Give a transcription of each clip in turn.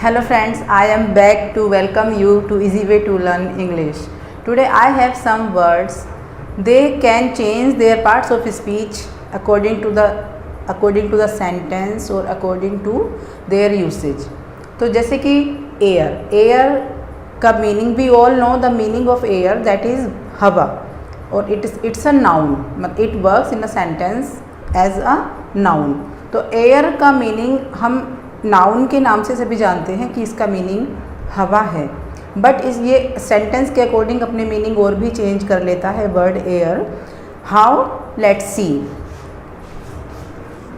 Hello friends, I am back to welcome you to Easy Way to Learn English. Today I have some words. They can change their parts of speech according to the sentence or according to their usage. तो जैसे कि air का meaning we all know the meaning of air, that is हवा, और it's a noun, it works in a sentence as a noun. तो air का meaning हम noun के नाम से सभी जानते हैं कि इसका मीनिंग हवा है, बट ये सेंटेंस के अकॉर्डिंग अपने मीनिंग और भी चेंज कर लेता है word air. How? Let's see.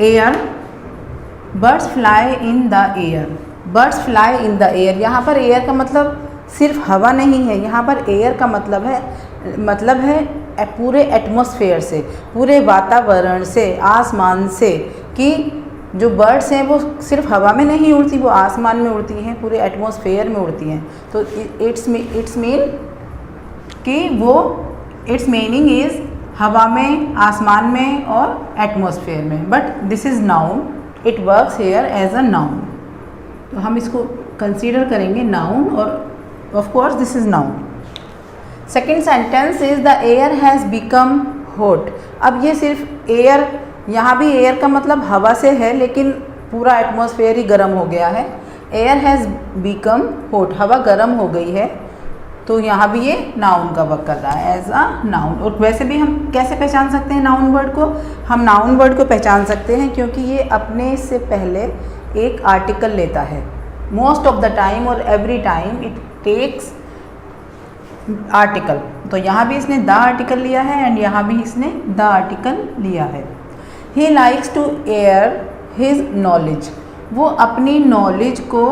Air, birds fly in the air. Birds fly in the air. यहाँ पर एयर का मतलब सिर्फ हवा नहीं है, यहाँ पर एयर का मतलब है पूरे एटमॉस्फेयर से, पूरे वातावरण से, आसमान से, कि जो बर्ड्स हैं वो सिर्फ हवा में नहीं उड़ती, वो आसमान में उड़ती हैं, पूरे एटमॉस्फेयर में उड़ती हैं. तो इट्स मीन कि वो इट्स मीनिंग इज़ हवा में, आसमान में और एटमॉस्फेयर में. But this is noun, it works here as a noun. तो हम इसको कंसीडर करेंगे नाउन, और of course this is noun. Second sentence is the air has become hot. अब ये सिर्फ एयर, यहाँ भी एयर का मतलब हवा से है, लेकिन पूरा एटमॉस्फेयर ही गर्म हो गया है. एयर हैज़ बिकम हॉट, हवा गर्म हो गई है, तो यहाँ भी ये नाउन का वर्क कर रहा है एज अ नाउन. और वैसे भी हम कैसे पहचान सकते हैं नाउन वर्ड को? हम नाउन वर्ड को पहचान सकते हैं क्योंकि ये अपने से पहले एक आर्टिकल लेता है. मोस्ट ऑफ द टाइम और every time it takes article. तो यहाँ भी इसने द आर्टिकल लिया है एंड यहाँ भी इसने द आर्टिकल लिया है. He likes to air his knowledge. वो अपनी नॉलेज को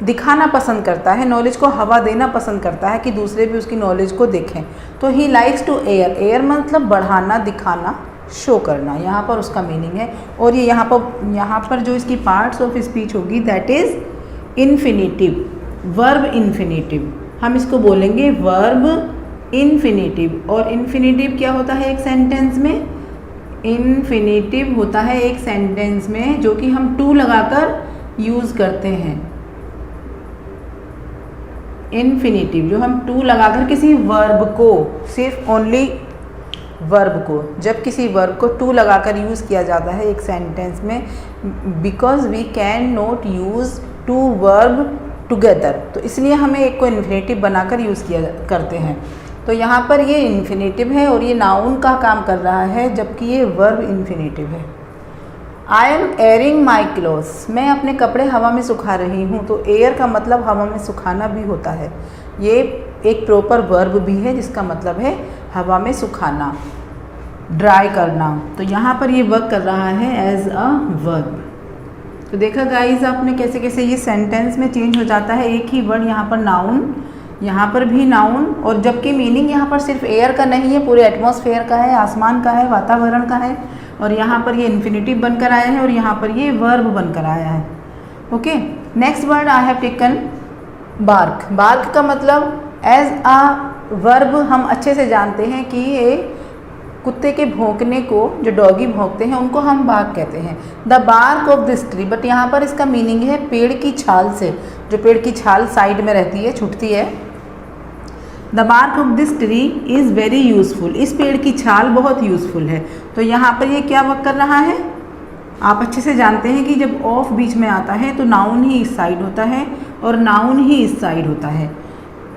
दिखाना पसंद करता है, नॉलेज को हवा देना पसंद करता है कि दूसरे भी उसकी नॉलेज को देखें. तो he likes to air. Air मतलब बढ़ाना, दिखाना, शो करना, यहाँ पर उसका मीनिंग है. और ये यहाँ पर जो इसकी पार्ट्स ऑफ स्पीच होगी that is infinitive, verb infinitive. हम इसको बोलेंगे वर्ब इन्फिनेटिव. और इन्फिनेटिव क्या होता है एक सेंटेंस में? इन्फिनेटिव होता है एक सेंटेंस में जो कि हम टू लगाकर यूज़ करते हैं. इन्फिनेटिव जो हम टू लगाकर किसी वर्ब को, सिर्फ ओनली वर्ब को, जब किसी वर्ब को टू लगाकर यूज़ किया जाता है एक सेंटेंस में, because we can not use two verb together, तो इसलिए हमें एक को इन्फिनेटिव बनाकर यूज़ किया करते हैं. तो यहाँ पर ये इन्फिनेटिव है और ये नाउन का काम कर रहा है, जबकि ये वर्ब इन्फिनेटिव है. I am airing my clothes. मैं अपने कपड़े हवा में सुखा रही हूँ. तो एयर का मतलब हवा में सुखाना भी होता है. ये एक प्रॉपर वर्ब भी है जिसका मतलब है हवा में सुखाना, ड्राई करना. तो यहाँ पर ये वर्क कर रहा है एज अ वर्ब. तो देखा गाइज आपने कैसे कैसे ये सेंटेंस में चेंज हो जाता है. एक ही वर्ड, यहाँ पर नाउन, यहाँ पर भी नाउन, और जबकि मीनिंग यहाँ पर सिर्फ एयर का नहीं है, पूरे एटमॉस्फेयर का है, आसमान का है, वातावरण का है. और यहाँ पर ये इन्फिनेटिव बनकर आया है और यहाँ पर ये वर्ब बनकर आया है. Okay, next word I have taken bark. Bark का मतलब एज अ वर्ब हम अच्छे से जानते हैं कि ये कुत्ते के भौंकने को, जो डॉगी भौंकते हैं उनको हम बार्क कहते हैं. The bark of this tree. But यहाँ पर इसका मीनिंग है पेड़ की छाल से, जो पेड़ की छाल साइड में रहती है, छूटती है. The bark of this tree is very useful. इस पेड़ की छाल बहुत यूज़फुल है. तो यहाँ पर ये क्या वर्क कर रहा है? आप अच्छे से जानते हैं कि जब ऑफ बीच में आता है तो नाउन ही इस साइड होता है और नाउन ही इस साइड होता है,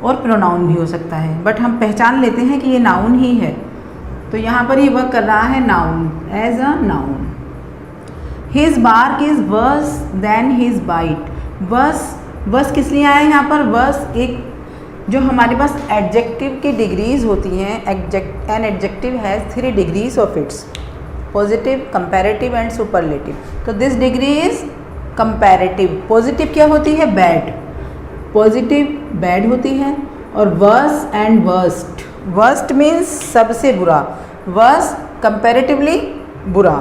और प्रोनाउन भी हो सकता है, बट हम पहचान लेते हैं कि ये नाउन ही है. तो यहाँ पर ये वर्क कर रहा है noun, as a noun. His bark is worse than his bite. Worse किस लिए आया यहाँ पर? वर्स एक जो हमारे पास एडजेक्टिव की डिग्रीज होती हैं. An adjective has 3 degrees of its, positive, comparative and superlative. तो this degree is comparative. Positive क्या होती है? बैड. पॉजिटिव बैड होती है. और worse and worst. Worst means सबसे बुरा, वर्स कंपैरेटिवली बुरा.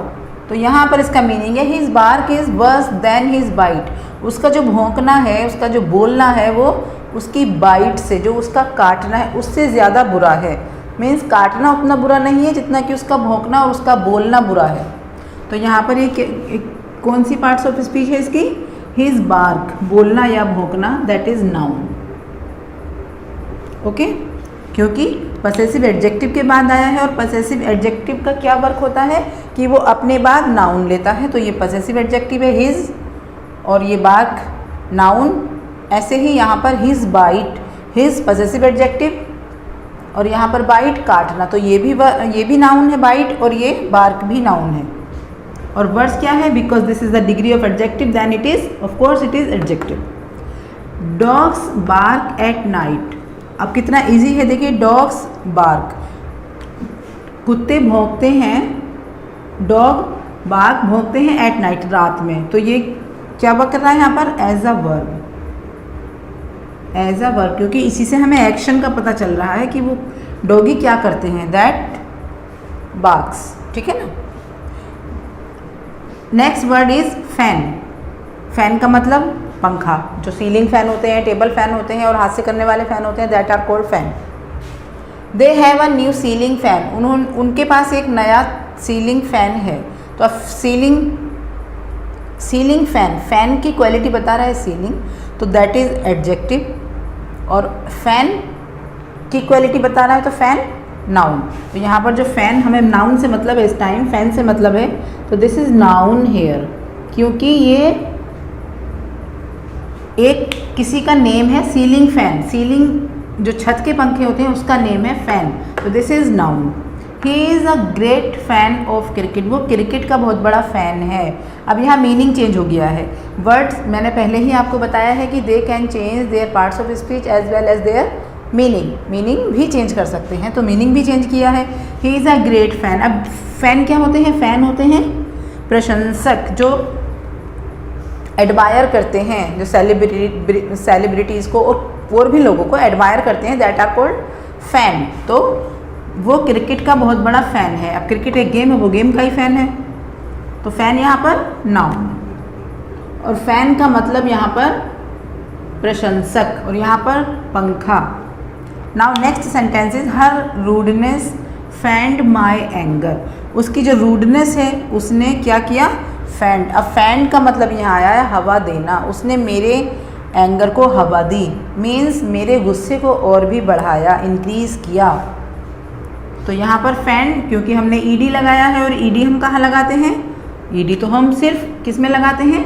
तो यहाँ पर इसका मीनिंग है his bark is worse than his bite. उसका जो भौंकना है, उसका जो बोलना है, वो उसकी बाइट से, जो उसका काटना है, उससे ज़्यादा बुरा है. मीन्स काटना उतना बुरा नहीं है जितना कि उसका भौंकना और उसका बोलना बुरा है. तो यहाँ पर ये कौन सी पार्ट्स ऑफ स्पीच है इसकी? हिज बार्क, बोलना या भौंकना, दैट इज नाउन। ओके, क्योंकि पसेसिव एडजेक्टिव के बाद आया है और पसेसिव एडजेक्टिव का क्या वर्क होता है कि वो अपने बाद नाउन लेता है, तो ये पसेसिव एडजेक्टिव है हिज, और ये बार्क नाउन। ऐसे ही यहाँ पर his bite, his possessive adjective, और यहाँ पर बाइट काटना, तो ये भी नाउन है बाइट, और ये बार्क भी नाउन है। और वर्ड्स क्या है, because this is the degree of adjective than it is of course it is adjective. Dogs bark at night, अब कितना इजी है देखिए, डॉग्स बार्क, कुत्ते भौंकते हैं, डॉग बार्क भौंकते हैं एट नाइट, रात में, तो ये क्या वर्क कर रहा है यहाँ पर, as a verb, as a verb, क्योंकि इसी से हमें एक्शन का पता चल रहा है कि वो डॉगी क्या करते हैं, दैट बार्क्स, ठीक है ना। Next word is fan. Fan का मतलब पंखा, जो सीलिंग फैन होते हैं, टेबल फैन होते हैं और हाथ से करने वाले फैन होते हैं, that are called fan. They have a new ceiling fan, उनके पास एक नया सीलिंग फैन है। तो अब सीलिंग फैन, फैन की क्वालिटी बता रहा है सीलिंग, तो दैट इज एडजेक्टिव, और फैन की क्वालिटी बता रहा है तो फैन नाउन। तो यहाँ पर जो फैन, हमें नाउन से मतलब है इस टाइम, फैन से मतलब है, तो दिस इज नाउन हेयर, क्योंकि ये एक किसी का नेम है, सीलिंग फैन, सीलिंग जो छत के पंखे होते हैं उसका नेम है फैन, तो this is noun. He is a great fan of cricket, वो क्रिकेट का बहुत बड़ा फ़ैन है। अब यहाँ मीनिंग चेंज हो गया है। वर्ड्स मैंने पहले ही आपको बताया है कि they can change their parts of speech as well as their meaning भी चेंज कर सकते हैं, तो मीनिंग भी चेंज किया है। He is a great fan. अब फ़ैन क्या होते हैं? फ़ैन होते हैं प्रशंसक, जो एडमायर करते हैं, जो सेलिब्रिटीज़ को और भी लोगों को एडमायर करते हैं, दैट आर कॉल्ड फ़ैन। तो वो क्रिकेट का बहुत बड़ा फ़ैन है। अब क्रिकेट एक गेम है, वो गेम का ही फ़ैन है, तो फ़ैन यहाँ पर नाउन, और फ़ैन का मतलब यहाँ पर प्रशंसक, और यहाँ पर पंखा। Now next sentence is her rudeness fanned my anger. उसकी जो रूडनेस है उसने क्या किया? फैंड। अब फैंड का मतलब यहाँ आया है हवा देना। उसने मेरे एंगर को हवा दी, मीन्स मेरे गुस्से को और भी बढ़ाया, इंक्रीज़ किया। तो यहाँ पर फैंड, क्योंकि हमने ईडी लगाया है, और ईडी हम कहाँ लगाते हैं? ईडी तो हम सिर्फ किस में लगाते हैं?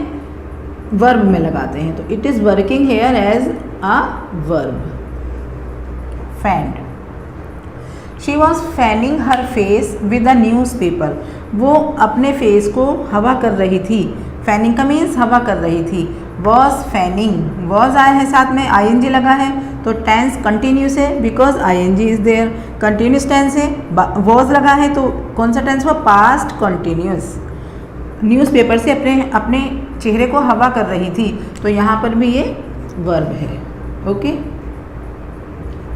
वर्ब में लगाते हैं। तो it is working here as a verb. Fanned. She was fanning her face with a newspaper. वो अपने फेस को हवा कर रही थी। फैनिंग का मीन्स हवा कर रही थी। वॉज फैनिंग, वॉज आया है साथ में, आईएनजी लगा है, तो टेंस कंटिन्यूस है because ING is there. Continuous tense है, वॉज लगा है, तो कौन सा टेंस हुआ? Past continuous. न्यूज़पेपर से अपने चेहरे को हवा कर रही थी, तो यहाँ पर भी ये वर्ब है। Okay,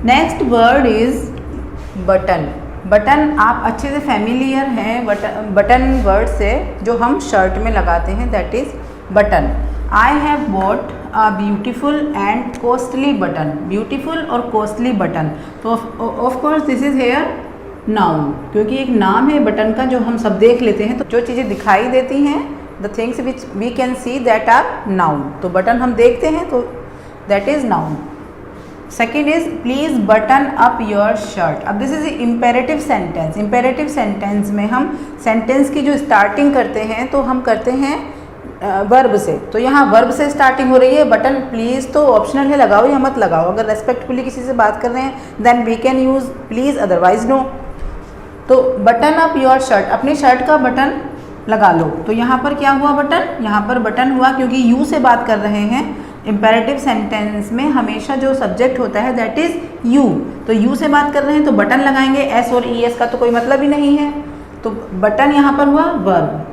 next word is button. Button आप अच्छे से फैमिलियर हैं बटन वर्ड से, जो हम शर्ट में लगाते हैं, that is button. I have bought a beautiful and costly button. Beautiful और कॉस्टली बटन, तो of course this is here noun, क्योंकि एक नाम है बटन का, जो हम सब देख लेते हैं। तो जो चीज़ें दिखाई देती हैं, the things which we can see, that are noun. तो बटन हम देखते हैं, तो that is noun. Second is please button up your shirt. अब this is imperative sentence. Imperative sentence में हम सेंटेंस की जो स्टार्टिंग करते हैं, तो हम करते हैं वर्ब से। तो यहाँ वर्ब से स्टार्टिंग हो रही है। बटन प्लीज़ तो ऑप्शनल है, लगाओ या मत लगाओ। अगर रेस्पेक्टफुली किसी से बात कर रहे हैं then we can use please, otherwise no. तो बटन अप योर शर्ट, अपनी शर्ट का बटन लगा लो। तो यहाँ पर क्या हुआ? बटन। यहाँ पर बटन हुआ क्योंकि यू से बात कर रहे हैं। इम्पेरेटिव सेंटेंस में हमेशा जो सब्जेक्ट होता है दैट इज़ यू। तो यू से बात कर रहे हैं तो बटन लगाएंगे। एस और ई एस का तो कोई मतलब ही नहीं है, तो बटन यहाँ पर हुआ वर्ब।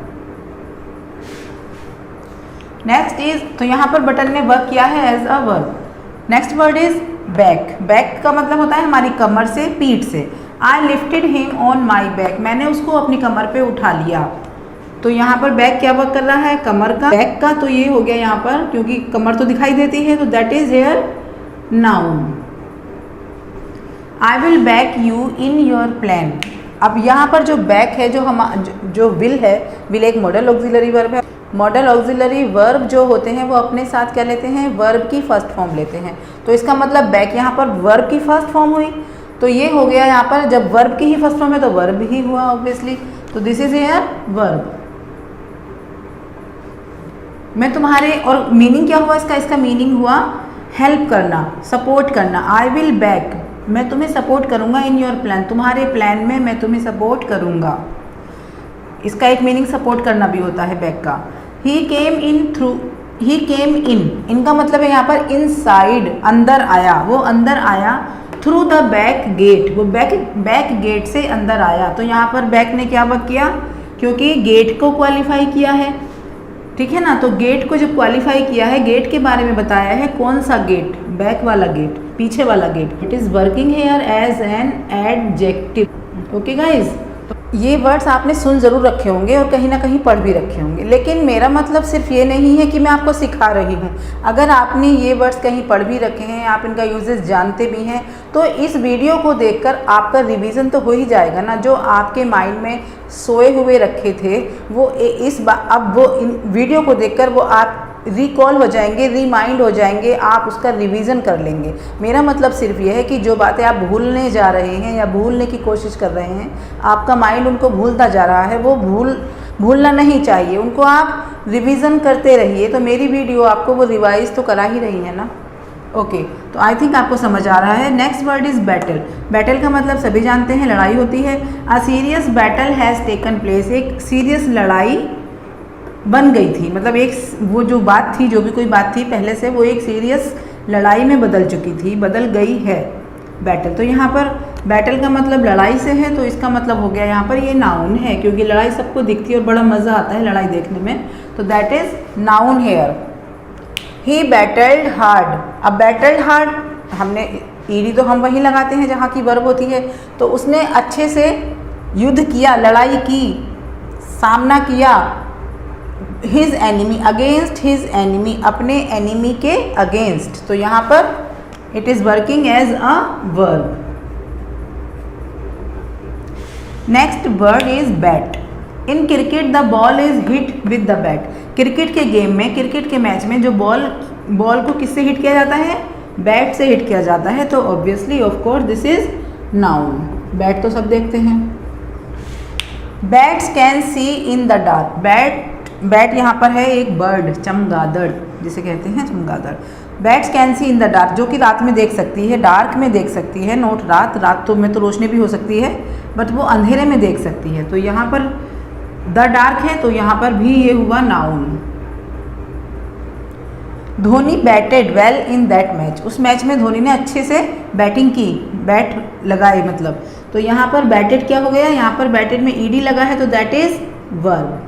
नेक्स्ट इज, तो यहाँ पर बटन ने वर्क किया है as a verb. Next word is back. Back का मतलब होता है हमारी कमर से, पीठ से। I lifted him on my back. मैंने उसको अपनी कमर पे उठा लिया। तो यहाँ पर बैक क्या वर्क कर रहा है? कमर का। बैक का तो ये हो गया यहाँ पर, क्योंकि कमर तो दिखाई देती है, तो that is here noun. I will back you in your plan. अब यहाँ पर जो बैक है, जो विल है, विल एक मॉडल ऑक्सिलरी वर्ब है। मॉडल ऑक्सिलरी वर्ब जो होते हैं वो अपने साथ क्या लेते हैं, वर्ब की फर्स्ट फॉर्म लेते हैं। तो इसका मतलब बैक यहाँ पर वर्ब की फर्स्ट फॉर्म हुई, तो ये हो गया यहाँ पर जब वर्ब की ही फर्स्ट फॉर्म है तो वर्ब ही हुआ ऑब्वियसली। तो दिस इज हियर वर्ब। मैं तुम्हारे, और मीनिंग क्या हुआ इसका मीनिंग हुआ हेल्प करना, सपोर्ट करना। आई विल बैक, मैं तुम्हें सपोर्ट करूँगा इन योर प्लान, तुम्हारे प्लान में मैं तुम्हें सपोर्ट करूँगा। इसका एक मीनिंग सपोर्ट करना भी होता है बैक का। ही केम इन, इनका मतलब है यहाँ पर इनसाइड, अंदर आया, वो अंदर आया। थ्रू द बैक गेट, वो बैक गेट से अंदर आया। तो यहाँ पर बैक ने क्या वर्क किया, क्योंकि गेट को क्वालिफाई किया है, ठीक है ना। तो गेट को जब क्वालिफाई किया है, गेट के बारे में बताया है, कौन सा गेट, बैक वाला गेट, पीछे वाला gate. It is working here as an adjective. Okay guys, ये वर्ड्स आपने सुन ज़रूर रखे होंगे और कहीं ना कहीं पढ़ भी रखे होंगे, लेकिन मेरा मतलब सिर्फ ये नहीं है कि मैं आपको सिखा रही हूँ। अगर आपने ये वर्ड्स कहीं पढ़ भी रखे हैं, आप इनका यूजेस जानते भी हैं, तो इस वीडियो को देखकर आपका रिवीजन तो हो ही जाएगा ना। जो आपके माइंड में सोए हुए रखे थे वो अब वो इन वीडियो को देखकर वो आप रिकॉल हो जाएंगे, रिमाइंड हो जाएंगे, आप उसका रिवीजन कर लेंगे। मेरा मतलब सिर्फ ये है कि जो बातें आप भूलने जा रहे हैं या भूलने की कोशिश कर रहे हैं, आपका माइंड उनको भूलता जा रहा है, वो भूलना नहीं चाहिए, उनको आप रिवीजन करते रहिए। तो मेरी वीडियो आपको वो रिवाइज तो करा ही रही है ना। ओके, तो आई थिंक आपको समझ आ रहा है। Next word is battle. Battle का मतलब सभी जानते हैं, लड़ाई होती है। A serious battle has taken place, एक सीरियस लड़ाई बन गई थी, मतलब एक वो जो बात थी, जो भी कोई बात थी पहले से, वो एक सीरियस लड़ाई में बदल चुकी थी, बदल गई है बैटल। तो यहाँ पर बैटल का मतलब लड़ाई से है, तो इसका मतलब हो गया यहाँ पर ये नाउन है, क्योंकि लड़ाई सबको दिखती है और बड़ा मज़ा आता है लड़ाई देखने में, तो that is noun here. He battled hard. अब बैटल्ड हार्ड, हमने ईडी तो हम वहीं लगाते हैं जहाँ की वर्ब होती है, तो उसने अच्छे से युद्ध किया, लड़ाई की, सामना किया। His enemy, against his enemy, अपने एनिमी के अगेंस्ट। तो यहाँ पर it is working as a verb. Next word is bat. In cricket the ball is hit with the bat. Cricket के गेम में, क्रिकेट के मैच में जो बॉल को किससे हिट किया जाता है, बैट से हिट किया जाता है। तो obviously of course this is noun. Bat तो सब देखते हैं। Bats can see in the dark. Bat यहाँ पर है एक बर्ड, चमगादड़ जिसे कहते हैं, चमगादड़। Bats can see in the dark, जो कि रात में देख सकती है, डार्क में देख सकती है, नोट रात तो में तो रोशनी भी हो सकती है, बट वो अंधेरे में देख सकती है। तो यहाँ पर द डार्क है, तो यहाँ पर भी ये हुआ noun. Dhoni batted well in that match. उस मैच में धोनी ने अच्छे से बैटिंग की, बैट लगाए मतलब। तो यहाँ पर बैटेड क्या हो गया, यहाँ पर बैटेड में ईडी लगा है, तो दैट इज वर्ब।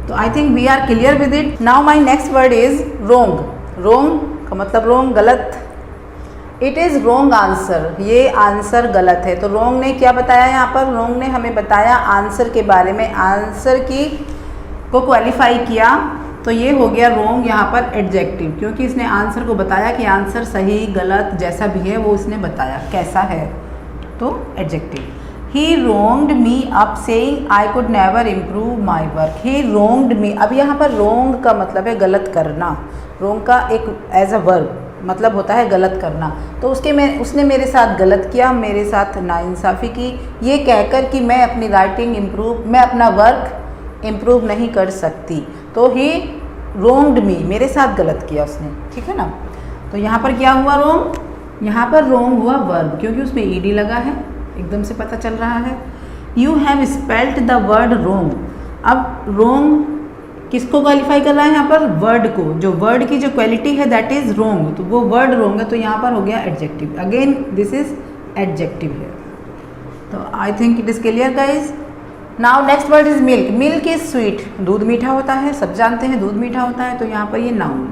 तो I think we are clear with it. Now my next word is wrong. Wrong का मतलब रोंग, गलत। इट इज़ रोंग आंसर, ये आंसर गलत है। तो रोंग ने क्या बताया यहाँ पर, रोंग ने हमें बताया आंसर के बारे में, आंसर को क्वालिफाई किया। तो ये हो गया रोंग यहाँ पर एडजेक्टिव, क्योंकि इसने आंसर को बताया कि आंसर सही गलत जैसा भी है वो इसने बताया कैसा है, तो adjective. He wronged me up saying I could never improve my work. He wronged me. अब यहाँ पर wrong का मतलब है गलत करना। wrong का एक एज अ वर्ब मतलब होता है गलत करना। तो उसने मेरे साथ गलत किया, मेरे साथ नाइंसाफ़ी की, ये कहकर कि मैं अपनी राइटिंग मैं अपना वर्क इम्प्रूव नहीं कर सकती। तो he wronged me, मेरे साथ गलत किया उसने, ठीक है ना। तो यहाँ पर क्या हुआ wrong, यहाँ पर wrong हुआ वर्ब, क्योंकि उसमें ईडी लगा है, एकदम से पता चल रहा है। You have spelt the word wrong. अब रोंग किसको क्वालिफाई कर रहा है यहाँ पर, वर्ड को, जो वर्ड की जो क्वालिटी है दैट इज रोंग, तो वो वर्ड रोंग है, तो यहाँ पर हो गया adjective. Again this is adjective है। तो I think it is clear guys. Now next word is milk. Milk is sweet, दूध मीठा होता है, सब जानते हैं दूध मीठा होता है, तो यहाँ पर ये नाउन।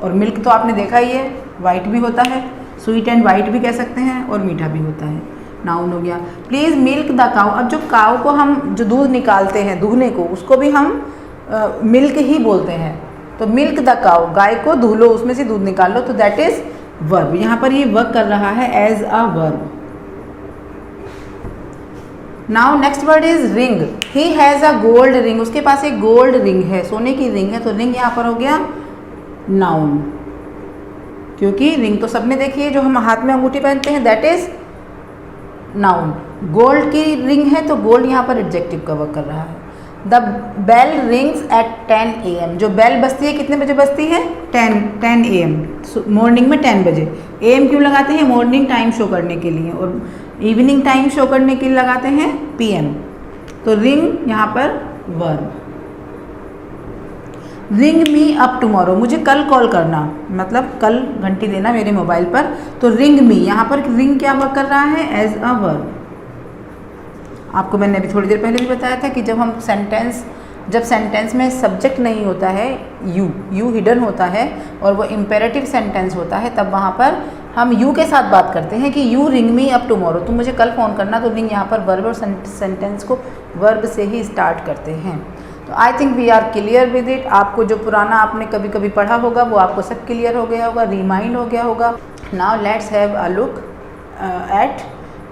और मिल्क तो आपने देखा ही है, वाइट भी होता है, स्वीट एंड वाइट भी कह सकते हैं, और मीठा भी होता है, नाउन हो गया। Please milk the cow. अब जो काउ को हम जो दूध निकालते हैं, दूहने को, उसको भी हम मिल्क ही बोलते हैं। तो मिल्क द काउ, गाय को धो लो, उसमें से दूध निकाल लो, तो दैट इज वर्ब। यहाँ पर ये वर्क कर रहा है as a verb. Now next word is ring. He has a gold ring, उसके पास एक गोल्ड रिंग है, सोने की रिंग है, तो रिंग यहाँ पर हो गया नाउन, क्योंकि रिंग तो सबने देखी है जो हम हाथ में अंगूठी पहनते हैं, दैट इज नाउन। गोल्ड की रिंग है तो गोल्ड यहाँ पर एडजेक्टिव का वर्क कर रहा है। The bell rings at 10 AM, जो बेल बजती है कितने बजे बजती है? 10 AM, मॉर्निंग में 10 बजे। AM क्यों लगाते हैं? मॉर्निंग टाइम शो करने के लिए, और इवनिंग टाइम शो करने के लिए लगाते हैं PM। तो रिंग यहाँ पर verb. Ring me up tomorrow, मुझे कल कॉल करना, मतलब कल घंटी देना मेरे मोबाइल पर, तो रिंग मी, यहाँ पर रिंग क्या वर्क कर रहा है? As a verb. आपको मैंने अभी थोड़ी देर पहले भी बताया था कि जब सेंटेंस में सब्जेक्ट नहीं होता है, यू हिडन होता है और वो इम्पेरेटिव सेंटेंस होता है, तब वहाँ पर हम यू के साथ बात करते हैं कि you ring me up tomorrow, तुम मुझे कल फ़ोन करना, तो रिंग यहाँ पर वर्ब और सेंटेंस को वर्ब से ही स्टार्ट करते हैं। तो I think we are clear with it. आपको जो पुराना आपने कभी कभी पढ़ा होगा वो आपको सब क्लियर हो गया होगा, रिमाइंड हो गया होगा। Now let's have a look at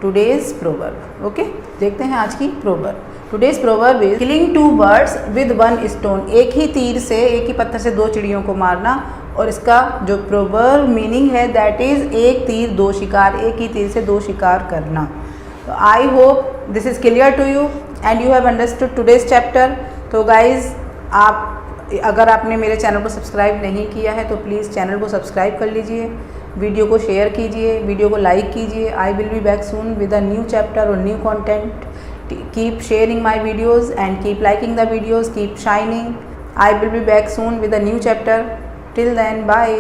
today's proverb. Okay, देखते हैं आज की proverb. Today's proverb is killing 2 birds with 1 stone, एक ही तीर से, एक ही पत्थर से 2 चिड़ियों को मारना। और इसका जो प्रोवर्ब मीनिंग है दैट इज एक तीर 2 शिकार, एक ही तीर से 2 शिकार करना। तो I hope this is clear to you and you have understood today's chapter. तो गाइज, आप अगर आपने मेरे चैनल को सब्सक्राइब नहीं किया है तो प्लीज़ चैनल को सब्सक्राइब कर लीजिए, वीडियो को शेयर कीजिए, वीडियो को लाइक कीजिए। I will be back soon with a new chapter और new content. Keep sharing my videos and keep liking the videos, keep shining. I will be back soon with a new chapter. Till then, bye.